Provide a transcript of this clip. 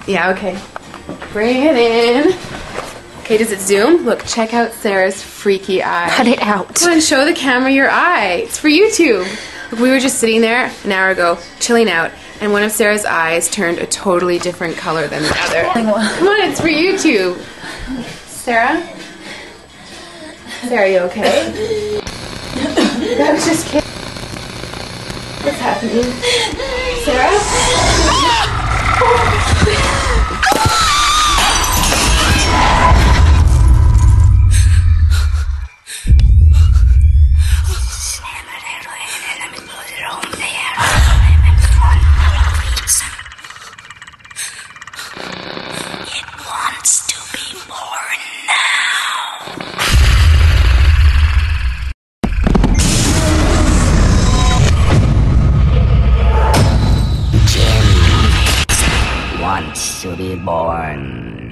Yeah, okay. Bring it in. Okay, does it zoom? Look, check out Sarah's freaky eye. Cut it out. Come on, show the camera your eye. It's for YouTube. Look, we were just sitting there an hour ago, chilling out, and one of Sarah's eyes turned a totally different color than the other. Come on, it's for YouTube. Sarah? Sarah, are you okay? That was just kidding. What's happening? Sarah? Wants to be born